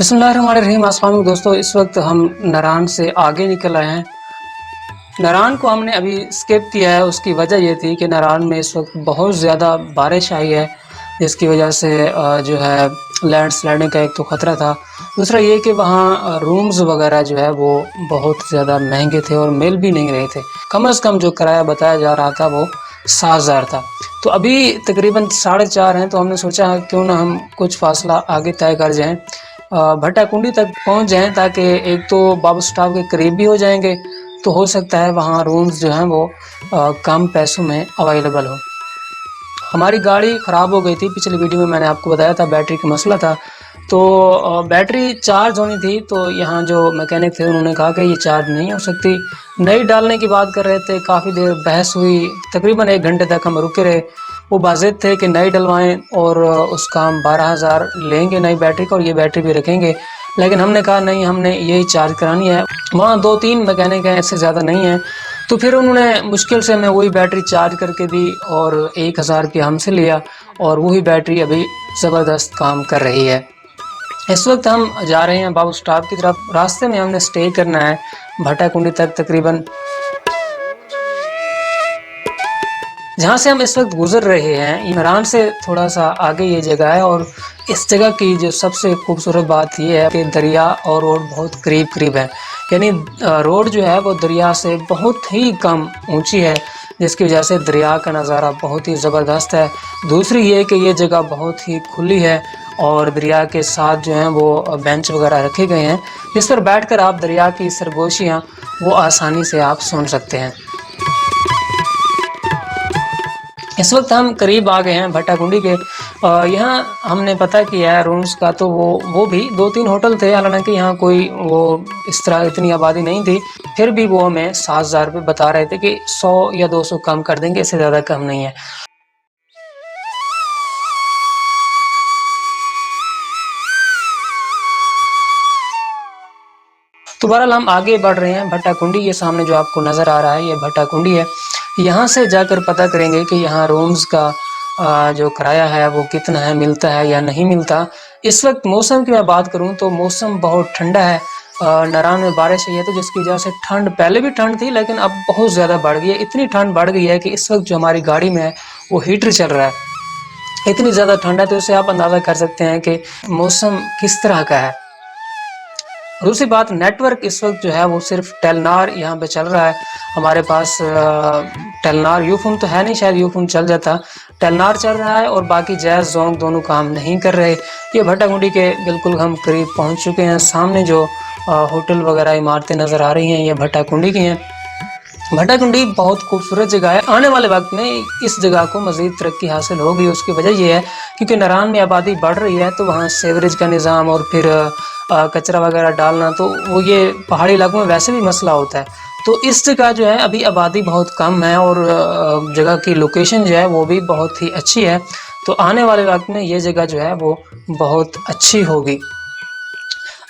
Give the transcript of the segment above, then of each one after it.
बिस्मिल्लाहिर्रहमानिर्रहीम। अस्सलाम वालेकुम दोस्तों, इस वक्त हम नारायण से आगे निकल आए हैं। नारायण को हमने अभी स्किप किया है। उसकी वजह ये थी कि नारायण में इस वक्त बहुत ज़्यादा बारिश आई है, जिसकी वजह से जो है लैंडस्लाइडिंग का एक तो ख़तरा था। दूसरा ये कि वहाँ रूम्स वगैरह जो है वो बहुत ज़्यादा महंगे थे और मिल भी नहीं रहे थे। कम से कम जो किराया बताया जा रहा था वो 7,000 था। तो अभी तकरीबन 4:30 हैं, तो हमने सोचा क्यों ना हम कुछ फासला आगे तय कर जाएं, भट्टा कुंडी तक पहुंच जाएं, ताकि एक तो बाबू स्टॉप के करीब भी हो जाएंगे, तो हो सकता है वहाँ रूम्स जो हैं वो कम पैसों में अवेलेबल हो। हमारी गाड़ी ख़राब हो गई थी, पिछली वीडियो में मैंने आपको बताया था बैटरी का मसला था। तो बैटरी चार्ज होनी थी, तो यहाँ जो मैकेनिक थे उन्होंने कहा कि ये चार्ज नहीं हो सकती। नई डालने की बात कर रहे थे, काफ़ी देर बहस हुई, तकरीबन 1 घंटे तक हम रुके रहे। वो बाज़िद थे कि नई डलवाएं और उसका हम 12,000 लेंगे नई बैटरी का, और ये बैटरी भी रखेंगे। लेकिन हमने कहा नहीं, हमने यही चार्ज करानी है। वहाँ 2-3 मैकेनिक हैं, इससे ज़्यादा नहीं है। तो फिर उन्होंने मुश्किल से हमें वही बैटरी चार्ज करके दी और 1,000 रुपया हमसे लिया, और वही बैटरी अभी ज़बरदस्त काम कर रही है। इस वक्त हम जा रहे हैं बाबू स्टॉप की तरफ। रास्ते में हमने स्टे करना है भट्टा कुंडी तक। तकरीबन जहाँ से हम इस वक्त गुजर रहे हैं, इमरान से थोड़ा सा आगे ये जगह है, और इस जगह की जो सबसे खूबसूरत बात ये है कि दरिया और रोड बहुत करीब करीब है। यानी रोड जो है वो दरिया से बहुत ही कम ऊंची है, जिसकी वजह से दरिया का नज़ारा बहुत ही ज़बरदस्त है। दूसरी ये कि ये जगह बहुत ही खुली है, और दरिया के साथ जो हैं वो बेंच वगैरह रखे गए हैं, जिस पर बैठकर आप दरिया की सरगोशियाँ वो आसानी से आप सुन सकते हैं। इस वक्त हम करीब आ गए हैं भट्टा कुंडी के। यहाँ हमने पता किया है रूम्स का, तो वो भी 2-3 होटल थे, हालांकि यहाँ कोई वो इस तरह इतनी आबादी नहीं थी। फिर भी वो हमें 7,000 रुपये बता रहे थे कि 100 या 200 कम कर देंगे, इससे ज़्यादा कम नहीं है। तो बहरहाल हम आगे बढ़ रहे हैं भट्टा कुंडी। ये सामने जो आपको नज़र आ रहा है ये भट्टा कुंडी है। यहाँ से जाकर पता करेंगे कि यहाँ रूम्स का जो किराया है वो कितना है, मिलता है या नहीं मिलता। इस वक्त मौसम की मैं बात करूँ तो मौसम बहुत ठंडा है। नारायण में बारिश हुई है, तो जिसकी वजह से ठंड, पहले भी ठंड थी लेकिन अब बहुत ज़्यादा बढ़ गई है। इतनी ठंड बढ़ गई है कि इस वक्त जो हमारी गाड़ी में है वो हीटर चल रहा है। इतनी ज़्यादा ठंड है, तो इससे आप अंदाज़ा कर सकते हैं कि मौसम किस तरह का है। दूसरी बात, नेटवर्क इस वक्त जो है वो सिर्फ टेलनार यहाँ पे चल रहा है। हमारे पास टेलनार यूफोन तो है नहीं, शायद यूफोन चल जाता। टेलनार चल रहा है और बाकी जैज़ जोंग दोनों काम नहीं कर रहे। ये भट्टा कुंडी के बिल्कुल हम करीब पहुँच चुके हैं। सामने जो होटल वगैरह इमारतें नज़र आ रही हैं ये भट्टा कुंडी की हैं। भट्टा कुंडी बहुत खूबसूरत जगह है। आने वाले वक्त में इस जगह को मज़ीद तरक्की हासिल होगी। उसकी वजह ये है क्योंकि नारायण में आबादी बढ़ रही है, तो वहाँ सेवरेज का निज़ाम और फिर कचरा वगैरह डालना, तो वो ये पहाड़ी इलाकों में वैसे भी मसला होता है। तो इस जगह जो है अभी आबादी बहुत कम है, और जगह की लोकेशन जो है वो भी बहुत ही अच्छी है। तो आने वाले वक्त में ये जगह जो है वो बहुत अच्छी होगी।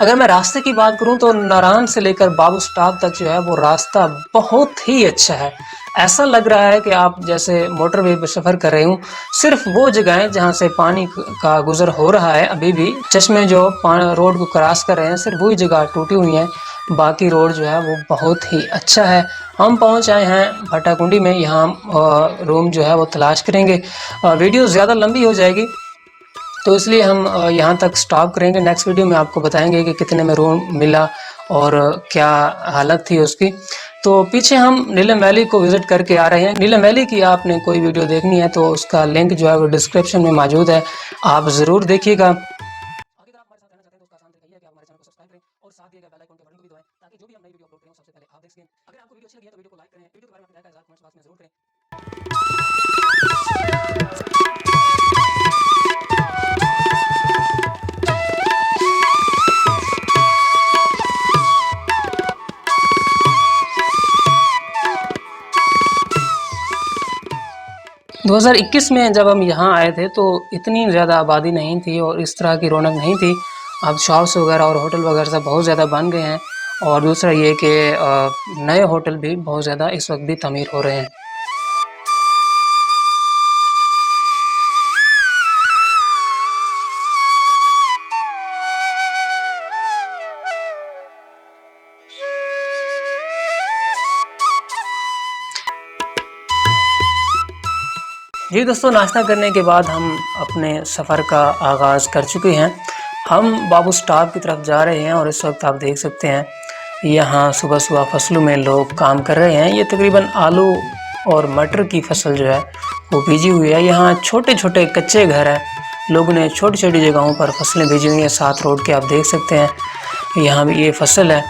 अगर मैं रास्ते की बात करूं तो नारायण से लेकर बाबू स्टॉप तक जो है वो रास्ता बहुत ही अच्छा है। ऐसा लग रहा है कि आप जैसे मोटरवे पर सफ़र कर रहे हूँ। सिर्फ वो जगहें जहाँ से पानी का गुजर हो रहा है, अभी भी चश्मे जो रोड को क्रॉस कर रहे हैं, सिर्फ वही जगह टूटी हुई हैं। बाकी रोड जो है वो बहुत ही अच्छा है। हम पहुँच आए हैं भट्टा कुंडी में। यहाँ रूम जो है वो तलाश करेंगे। वीडियो ज़्यादा लंबी हो जाएगी, तो इसलिए हम यहाँ तक स्टॉप करेंगे। नेक्स्ट वीडियो में आपको बताएंगे कि कितने में रूम मिला और क्या हालत थी उसकी। तो पीछे हम नीलम वैली को विज़िट करके आ रहे हैं। नीलम वैली की आपने कोई वीडियो देखनी है तो उसका लिंक जो है वो डिस्क्रिप्शन में मौजूद है, आप ज़रूर देखिएगा। आगे अगर आप हमारे साथ रहना चाहते हैं तो उसका आसान तरीका ये है कि आप हमारे चैनल को सब्सक्राइब करें और साथ दिए गए बेल आइकन के बटन को भी दबाएं, ताकि जो भी हम नई वीडियो अपलोड करें सबसे पहले आप देख सकें। अगर आपको वीडियो अच्छी लगी है तो वीडियो को लाइक करें। वीडियो के बारे में अपनी राय का इज़हार कमेंट्स बॉक्स में ज़रूर करें। दो 2021 में जब हम यहाँ आए थे तो इतनी ज़्यादा आबादी नहीं थी और इस तरह की रौनक नहीं थी। अब शॉप्स वगैरह और होटल वगैरह सब बहुत ज़्यादा बन गए हैं, और दूसरा ये कि नए होटल भी बहुत ज़्यादा इस वक्त भी तमीर हो रहे हैं। जी दोस्तों, नाश्ता करने के बाद हम अपने सफ़र का आगाज़ कर चुके हैं। हम बाबू स्टाप की तरफ जा रहे हैं और इस वक्त आप देख सकते हैं यहाँ सुबह-सुबह फसलों में लोग काम कर रहे हैं। ये तकरीबन आलू और मटर की फसल जो है वो बीजी हुई है। यहाँ छोटे-छोटे कच्चे घर हैं। लोगों ने छोटी-छोटी जगहों पर फसलें बीजी हुई हैं। साथ रोड के आप देख सकते हैं यहाँ भी ये फसल है।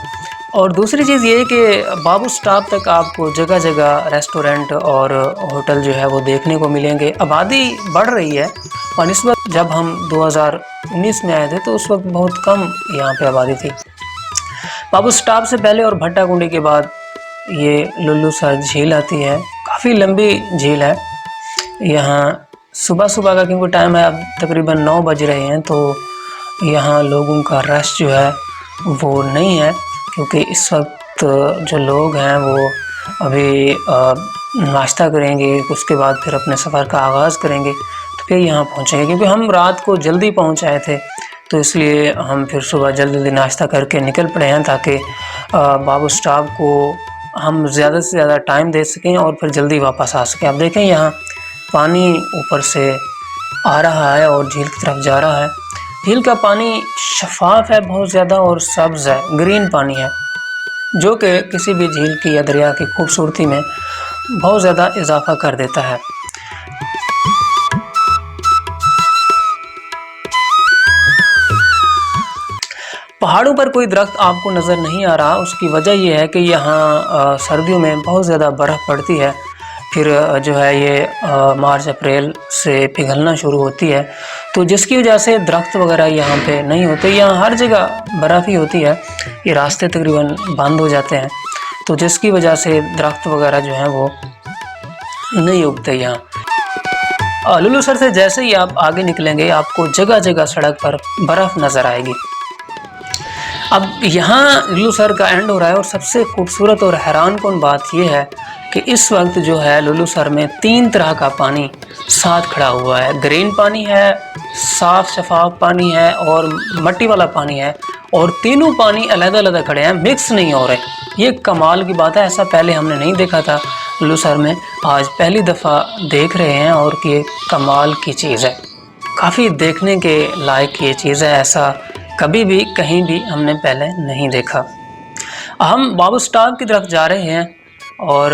और दूसरी चीज़ ये है कि बाबू स्टाप तक आपको जगह-जगह रेस्टोरेंट और होटल जो है वो देखने को मिलेंगे। आबादी बढ़ रही है और इस वक्त जब हम 2019 में आए थे तो उस वक्त बहुत कम यहाँ पे आबादी थी। बाबू स्टाप से पहले और भट्टा कुंडी के बाद ये लुल्लूसर झील आती है। काफ़ी लंबी झील है। यहाँ सुबह-सुबह का क्योंकि टाइम है, अब तकरीबन 9 बज रहे हैं, तो यहाँ लोगों का रश जो है वो नहीं है, क्योंकि इस वक्त जो लोग हैं वो अभी नाश्ता करेंगे, उसके बाद फिर अपने सफ़र का आगाज़ करेंगे, तो फिर यहाँ पहुँचेंगे। क्योंकि हम रात को जल्दी पहुँच आए थे, तो इसलिए हम फिर सुबह जल्दी नाश्ता करके निकल पड़े हैं, ताकि बाबू स्टाप को हम ज़्यादा से ज़्यादा टाइम दे सकें और फिर जल्दी वापस आ सकें। आप देखें यहाँ पानी ऊपर से आ रहा है और झील की तरफ जा रहा है। झील का पानी शफाफ है बहुत ज़्यादा और सब्ज़ है, ग्रीन पानी है, जो कि किसी भी झील की या दरिया की खूबसूरती में बहुत ज़्यादा इजाफा कर देता है। पहाड़ों पर कोई दरख्त आपको नज़र नहीं आ रहा, उसकी वजह यह है कि यहाँ सर्दियों में बहुत ज़्यादा बर्फ़ पड़ती है। फिर जो है ये मार्च अप्रैल से पिघलना शुरू होती है, तो जिसकी वजह से दरख्त वगैरह यहाँ पे नहीं होते। यहाँ हर जगह बर्फ़ ही होती है। ये रास्ते तकरीबन बंद हो जाते हैं, तो जिसकी वजह से दरख्त वगैरह जो हैं वो नहीं उगते यहाँ। लुल्लूसर से जैसे ही आप आगे निकलेंगे आपको जगह जगह सड़क पर बर्फ़ नज़र आएगी। अब यहाँ लुल्लूसर का एंड हो रहा है और सबसे खूबसूरत और हैरानकुन बात यह है कि इस वक्त जो है लुल्लूसर में 3 तरह का पानी साथ खड़ा हुआ है। ग्रीन पानी है, साफ शफाफ पानी है और मट्टी वाला पानी है, और तीनों पानी अलग-अलग खड़े हैं, मिक्स नहीं हो रहे। ये कमाल की बात है, ऐसा पहले हमने नहीं देखा था लुल्लूसर में, आज पहली दफ़ा देख रहे हैं और ये कमाल की चीज़ है। काफ़ी देखने के लायक ये चीज़ है, ऐसा कभी भी कहीं भी हमने पहले नहीं देखा। हम बाबू स्टाप की तरफ जा रहे हैं और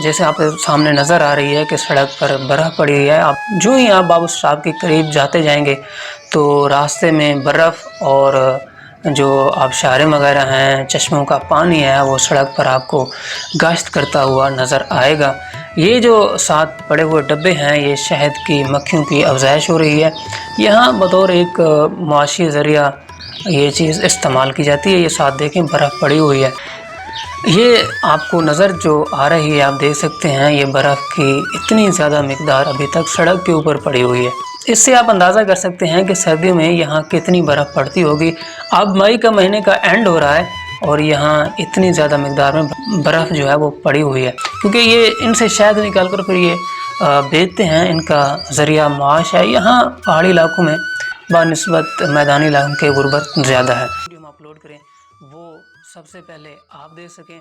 जैसे आप सामने नज़र आ रही है कि सड़क पर बर्फ़ पड़ी हुई है। आप जो ही आप बाबू स्टाप के करीब जाते जाएंगे तो रास्ते में बर्फ़ और जो आबशारें वगैरह हैं, चश्मों का पानी है, वो सड़क पर आपको गश्त करता हुआ नज़र आएगा। ये जो साथ पड़े हुए डब्बे हैं, ये शहद की मक्खियों की अफज़ाइश हो रही है। यहाँ बतौर एक मुआशी ज़रिया ये चीज़ इस्तेमाल की जाती है। ये साथ देखें बर्फ़ पड़ी हुई है। ये आपको नज़र जो आ रही है, आप देख सकते हैं, ये बर्फ़ की इतनी ज़्यादा मिक़दार अभी तक सड़क के ऊपर पड़ी हुई है। इससे आप अंदाज़ा कर सकते हैं कि सर्दियों में यहाँ कितनी बर्फ़ पड़ती होगी। अब मई का महीने का एंड हो रहा है और यहाँ इतनी ज़्यादा मिक़दार में बर्फ़ जो है वो पड़ी हुई है, क्योंकि ये इनसे शहद निकाल कर फिर ये बेचते हैं, इनका ज़रिया माश है। यहाँ पहाड़ी इलाकों में बानिस्बत मैदानी इलाकों के गुर्बत ज़्यादा है। वीडियो हम अपलोड करें वो सबसे पहले आप देख सकें।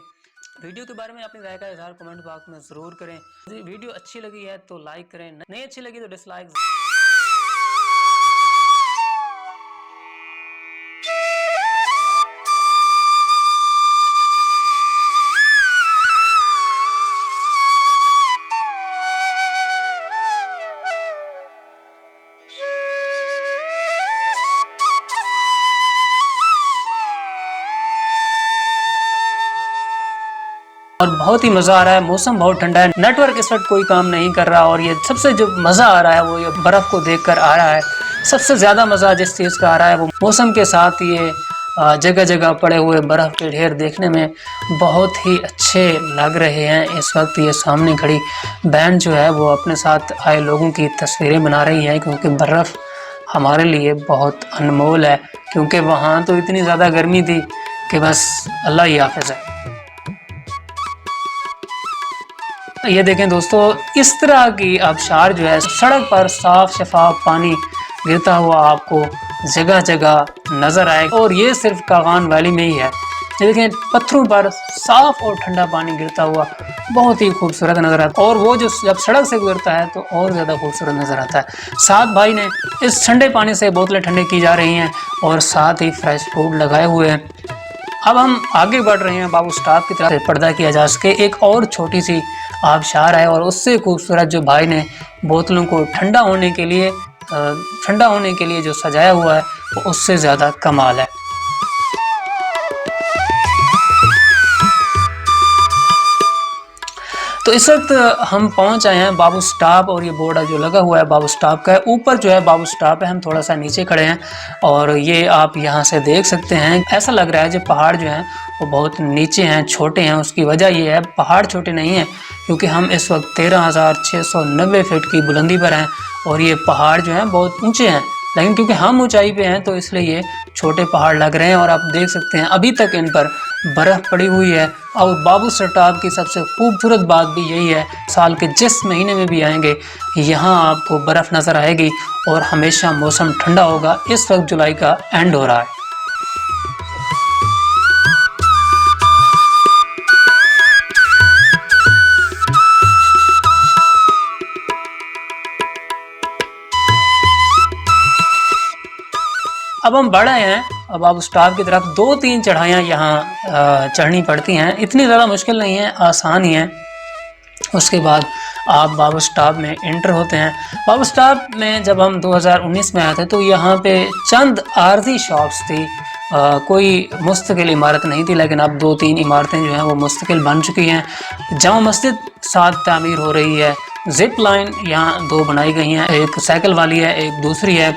वीडियो के बारे में अपनी राय का इज़हार कमेंट बॉक्स में ज़रूर करें। यदि वीडियो अच्छी लगी है तो लाइक करें, नहीं अच्छी लगी तो डिसलाइक। और बहुत ही मज़ा आ रहा है, मौसम बहुत ठंडा है, नेटवर्क इस वक्त कोई काम नहीं कर रहा, और ये सबसे जो मज़ा आ रहा है वो ये बर्फ़ को देखकर आ रहा है। सबसे ज़्यादा मज़ा जिस चीज़ का आ रहा है वो मौसम के साथ ये जगह जगह पड़े हुए बर्फ़ के ढेर देखने में बहुत ही अच्छे लग रहे हैं। इस वक्त ये सामने खड़ी बैंड जो है वो अपने साथ आए लोगों की तस्वीरें बना रही है, क्योंकि बर्फ़ हमारे लिए बहुत अनमोल है, क्योंकि वहाँ तो इतनी ज़्यादा गर्मी थी कि बस अल्लाह ही हाफ़िज़ है। ये देखें दोस्तों, इस तरह की आबशार जो है सड़क पर साफ शफाफ पानी गिरता हुआ आपको जगह जगह नज़र आए, और ये सिर्फ कागान वैली में ही है। ये देखें, पत्थरों पर साफ और ठंडा पानी गिरता हुआ बहुत ही खूबसूरत नज़र आता है और वो जो जब सड़क से गुजरता है तो और ज़्यादा खूबसूरत नज़र आता है। साथ भाई ने इस ठंडे पानी से बोतलें ठंडी की जा रही हैं और साथ ही फ्रेश फूड लगाए हुए हैं। अब हम आगे बढ़ रहे हैं बाबू स्टाप की तरफ। पर्दा किया जा सके एक और छोटी सी आबशार है और उससे खूबसूरत जो भाई ने बोतलों को ठंडा होने के लिए जो सजाया हुआ है वो उससे ज़्यादा कमाल है। तो इस वक्त हम पहुंच आए हैं बाबू स्टाप और ये बोर्ड जो लगा हुआ है बाबू स्टाप का है। ऊपर जो है बाबू स्टाप है, हम थोड़ा सा नीचे खड़े हैं और ये आप यहाँ से देख सकते हैं। ऐसा लग रहा है जो पहाड़ जो हैं वो बहुत नीचे हैं, छोटे हैं। उसकी वजह ये है पहाड़ छोटे नहीं हैं क्योंकि हम इस वक्त 13,690 फीट की बुलंदी पर हैं और ये पहाड़ जो हैं बहुत ऊंचे हैं, लेकिन क्योंकि हम ऊंचाई पे हैं तो इसलिए ये छोटे पहाड़ लग रहे हैं। और आप देख सकते हैं अभी तक इन पर बर्फ़ पड़ी हुई है। और बाबू स्टाप की सबसे खूबसूरत बात भी यही है, साल के जिस महीने में भी आएंगे यहाँ आपको बर्फ़ नज़र आएगी और हमेशा मौसम ठंडा होगा। इस वक्त जुलाई का एंड हो रहा है। अब हम बढ़ आए हैं अब बाबू स्टाप की तरफ। 2-3 चढ़ाइयाँ यहाँ चढ़नी पड़ती हैं, इतनी ज़्यादा मुश्किल नहीं है, आसान ही है। उसके बाद आप बाबू स्टाप में एंटर होते हैं। बाबू स्टाप में जब हम 2019 में आए थे तो यहाँ पे चंद आर्जी शॉप्स थी, कोई मुस्तकिल इमारत नहीं थी, लेकिन अब 2-3 इमारतें जो हैं वो मुस्तकिल बन चुकी हैं। जामा मस्जिद साथ तामीर हो रही है। जिप लाइन यहाँ 2 बनाई गई हैं, एक साइकिल वाली है, एक दूसरी है।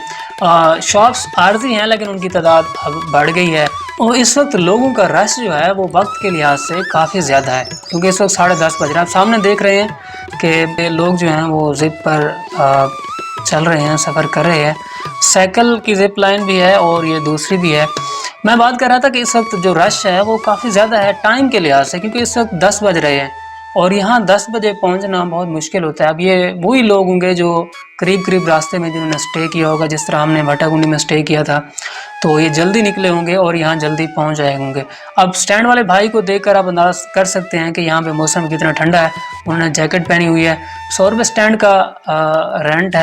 शॉप्स आर्जी हैं लेकिन उनकी तादाद अब बढ़ गई है और इस वक्त लोगों का रश जो है वो वक्त के लिहाज से काफ़ी ज़्यादा है क्योंकि इस वक्त 10:30 बज रहा है। आप सामने देख रहे हैं कि लोग जो हैं वो जिप पर चल रहे हैं, सफ़र कर रहे हैं। साइकिल की जिप लाइन भी है और ये दूसरी भी है। मैं बात कर रहा था कि इस वक्त जो रश है वो काफ़ी ज़्यादा है टाइम के लिहाज से, क्योंकि इस वक्त 10 बज रहे हैं और यहाँ 10 बजे पहुँचना बहुत मुश्किल होता है। अब ये वही लोग होंगे जो करीब रास्ते में जिन्होंने स्टे किया होगा, जिस तरह हमने भट्टाकुंडी में स्टे किया था, तो ये जल्दी निकले होंगे और यहाँ जल्दी पहुँच आए होंगे। अब स्टैंड वाले भाई को देखकर आप अंदाज़ा कर सकते हैं कि यहाँ पे मौसम कितना ठंडा है। उन्होंने जैकेट पहनी हुई है। 100 रुपये स्टैंड का रेंट है।